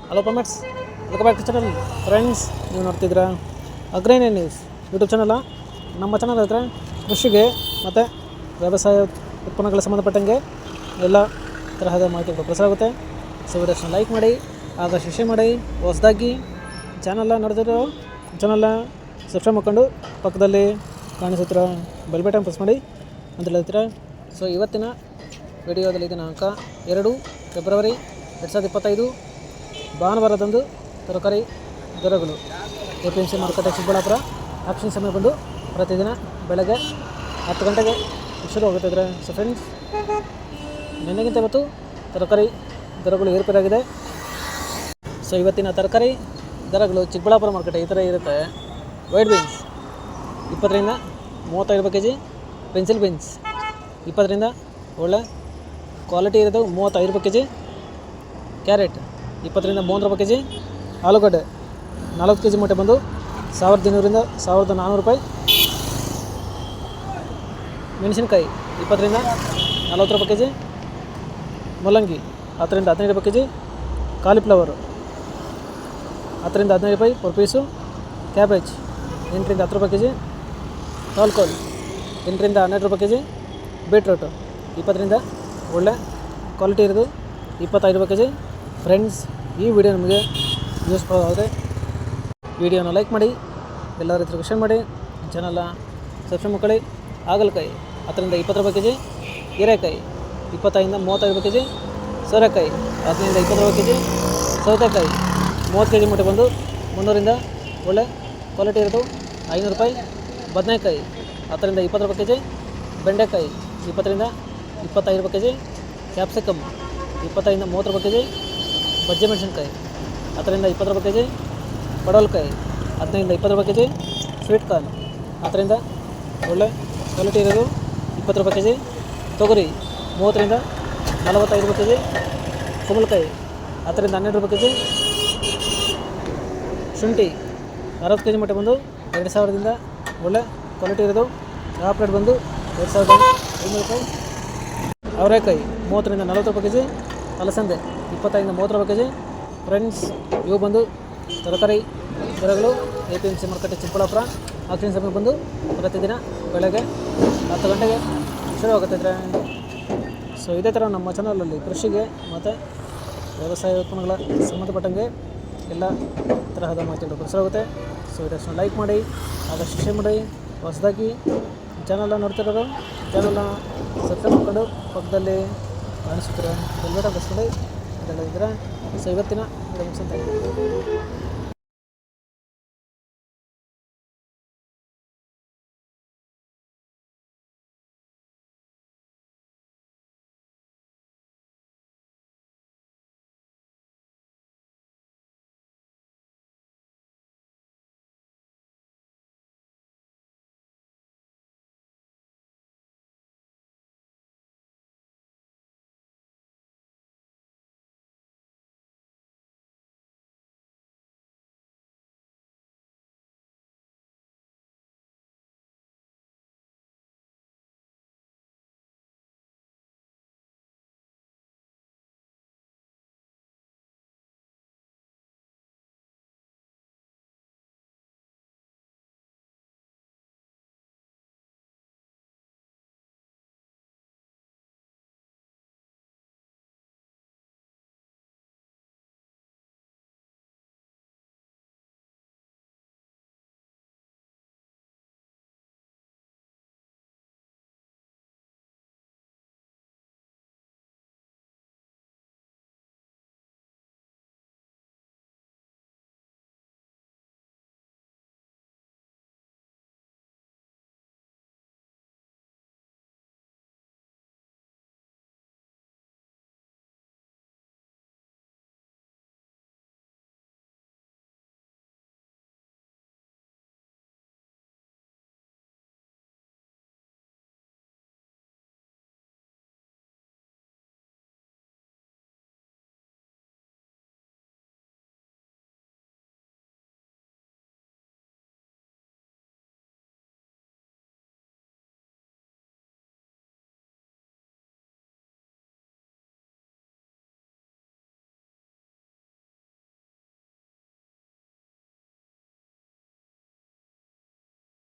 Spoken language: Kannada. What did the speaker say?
ಹಲೋ ಪಮೆಟ್ಸ್, welcome back to channel. Friends, ನೀವು ನೋಡ್ತಿದ್ದೀರಾ ಅಗ್ರೈನ್ ನ್ಯೂಸ್ ಯೂಟ್ಯೂಬ್ ಚಾನಲ. ನಮ್ಮ ಚಾನಲ್ ಹತ್ರ ಕೃಷಿಗೆ ಮತ್ತು ವ್ಯವಸಾಯ ಉತ್ಪನ್ನಗಳ ಸಂಬಂಧಪಟ್ಟಂಗೆ ಎಲ್ಲ ತರಹದ ಮಾಹಿತಿಗಳು ಪ್ರಸಾರ ಆಗುತ್ತೆ. ಸೊ ವಿಡಿಯೋಸ್ನ ಲೈಕ್ ಮಾಡಿ, ಆದಷ್ಟು ಶೇರ್ ಮಾಡಿ. ಹೊಸದಾಗಿ ಚಾನಲ್ನ ನೋಡಿದಿರೋ ಚಾನಲ್ನ ಸಬ್ಸ್ಕ್ರೈಬ್ ಮಾಡ್ಕೊಂಡು ಪಕ್ಕದಲ್ಲಿ ಕಾಣಿಸುತ್ತಿರೋ ಬೆಲ್ ಬಟನ್ ಪ್ರೆಸ್ ಮಾಡಿ ಅಂತ ಹೇಳ್ತೀರಾ. ಸೊ ಇವತ್ತಿನ ವಿಡಿಯೋದಲ್ಲಿ ದಿನಾಂಕ 2 ಫೆಬ್ರವರಿ 2025 ಭಾನುವಾರದಂದು ತರಕಾರಿ ದರಗಳು APMC ಮಾರುಕಟ್ಟೆ ಚಿಕ್ಕಬಳ್ಳಾಪುರ. ಆಕ್ಷನ್ ಸಮಯ ಬಂದು ಪ್ರತಿದಿನ ಬೆಳಗ್ಗೆ 10 ಗಂಟೆಗೆ ಶುರು ಆಗುತ್ತಿದ್ದಾರೆ. ಸೊ ಫ್ರೆಂಡ್ಸ್, ನಿನ್ನೆಗಿಂತ ಇವತ್ತು ತರಕಾರಿ ದರಗಳು ಏರ್ಪೇರಾಗಿದೆ. ಸೊ ಇವತ್ತಿನ ತರಕಾರಿ ದರಗಳು ಚಿಕ್ಕಬಳ್ಳಾಪುರ ಮಾರುಕಟ್ಟೆ ಈ ಥರ ಇರುತ್ತೆ. ವೈಟ್ ಬೀನ್ಸ್ 20 ರಿಂದ 35 ರೂಪಾಯಿ kg, ಪೆನ್ಸಿಲ್ ಬೀನ್ಸ್ 20 ರಿಂದ ಒಳ್ಳೆ ಕ್ವಾಲಿಟಿ ಇರೋದು 35 ರೂಪಾಯಿ kg, ಕ್ಯಾರೆಟ್ 20 ರಿಂದ 30 ರೂಪಾಯಿ kg, ಆಲೂಗಡ್ಡೆ 40 kg ಮೂಟೆ ಬಂದು 1200 ರಿಂದ 1400 ರೂಪಾಯಿ, ಮೆಣಸಿನಕಾಯಿ 20 ರಿಂದ 40 ರೂಪಾಯಿ kg, ಮೂಲಂಗಿ 10 ರಿಂದ 15 ರೂಪಾಯಿ kg, ಕಾಲಿಫ್ಲವರು 10 ರಿಂದ 15 ರೂಪಾಯಿ ಪರ್ ಪೀಸು, ಕ್ಯಾಬೇಜ್ 8 ರಿಂದ 10 ರೂಪಾಯಿ kg, ಟಾಲ್ಕೋಲ್ 8 ರಿಂದ 12 ರೂಪಾಯಿ kg, ಬೀಟ್ರೂಟು 20 ರಿಂದ ಒಳ್ಳೆ ಕ್ವಾಲಿಟಿ ಇರೋದು 25 ರೂಪಾಯಿ kg. ಫ್ರೆಂಡ್ಸ್, ಈ ವಿಡಿಯೋ ನಮಗೆ ಯೂಸ್ಫುಲ್ ಆದರೆ ವಿಡಿಯೋನ ಲೈಕ್ ಮಾಡಿ, ಎಲ್ಲ ರೈತರಿಗೆ ಶೇರ್ ಮಾಡಿ, ಚಾನಲ್ನ ಸಬ್ಸ್ಕ್ರೈಬ್ ಮಾಡ್ಕೊಳ್ಳಿ. ಹಾಗಲಕಾಯಿ 10 ರಿಂದ 20 ರೂಪಾಯಿ kg, ಹೀರೆಕಾಯಿ 25 ರಿಂದ 35 ರೂಪಾಯಿ kg, ಸೋರೆಕಾಯಿ 10 ರಿಂದ 20 ರೂಪಾಯಿ kg, ಸೌತೆಕಾಯಿ 30 kg ಮೂಟೆ ಬಂದು 300 ರಿಂದ ಒಳ್ಳೆ ಕ್ವಾಲಿಟಿ ಇರೋದು 500 ರೂಪಾಯಿ, ಬದನೆಕಾಯಿ 10 ರಿಂದ 20 ರೂಪಾಯಿ kg, ಬೆಂಡೆಕಾಯಿ 20 ರಿಂದ 25 ರೂಪಾಯಿ kg, ಕ್ಯಾಪ್ಸಿಕಮ್ 25 ರಿಂದ 30 ರೂಪಾಯಿ kg, ಬಜ್ಜೆ ಮೆಣಸಿನ್ಕಾಯಿ 10 ರಿಂದ 20 ರೂಪಾಯಿ kg, ಪಡವಲಕಾಯಿ 15 ರಿಂದ 20 ರೂಪಾಯಿ kg, ಸ್ವೀಟ್ ಕಾರ್ನ್ 10 ರಿಂದ ಒಳ್ಳೆ ಕ್ವಾಲಿಟಿ ಇರೋದು 20 ರೂಪಾಯಿ kg, ತೊಗರಿ 30 ರಿಂದ 45 ರೂಪಾಯಿ kg, ಕುಂಬಳಕಾಯಿ 10 ರಿಂದ 12 ರೂಪಾಯಿ kg, ಶುಂಠಿ 60 kg ಮಟ್ಟ ಬಂದು 2000 ರಿಂದ ಒಳ್ಳೆ ಕ್ವಾಲಿಟಿ ಇರೋದು ಟಾಪ್ ರೇಟ್ ಬಂದು 2500 ರೂಪಾಯಿ, ಅವರೆಕಾಯಿ 30 ರಿಂದ 40 ರೂಪಾಯಿ kg, ಅಲಸಂದೆ 25 ರಿಂದ 30 ರೂಪಾಯಿ kg. ಫ್ರೆಂಡ್ಸ್, ಇವು ಬಂದು ತರಕಾರಿ ದರಗಳು APMC ಮಾರುಕಟ್ಟೆ ಚಿಕ್ಕಬಳ್ಳಾಪುರ. ಆಕ್ಷನ್ ಸಮಯ ಬಂದು ಪ್ರತಿದಿನ ಬೆಳಗ್ಗೆ 10 ಗಂಟೆಗೆ ಶುರು ಆಗುತ್ತಿದ್ರೆ. ಸೊ ಇದೇ ಥರ ನಮ್ಮ ಚಾನಲಲ್ಲಿ ಕೃಷಿಗೆ ಮತ್ತು ವ್ಯವಸಾಯ ಉತ್ಪನ್ನಗಳ ಸಂಬಂಧಪಟ್ಟಂಗೆ ಎಲ್ಲ ತರಹದ ಮಾಹಿತಿಗಳು ಪ್ರಸಾರ ಆಗುತ್ತೆ. ಸೊ ವಿಡಿಯೋಸ್ನ ಲೈಕ್ ಮಾಡಿ, ಆದಷ್ಟು ಶೇರ್ ಮಾಡಿ. ಹೊಸದಾಗಿ ಚಾನಲ್ನ ನೋಡ್ತಿರೋರು ಚಾನಲ್ನ ಸಬ್ಸ್ಕ್ರೈಬ್ ಮಾಡ್ಕೊಂಡು ಪಕ್ಕದಲ್ಲಿ ಕಾಣಿಸುತ್ತಿರೋ ಬೆಲ್ ಬಟನ್ ಪ್ರೆಸ್ ಮಾಡಿ ಅಂತ ಹೇಳಿದ್ರೆ. ಸೊ ಇವತ್ತಿನ ವಿಡಿಯೋ ಮುಗಿಸುತ್ತೆ.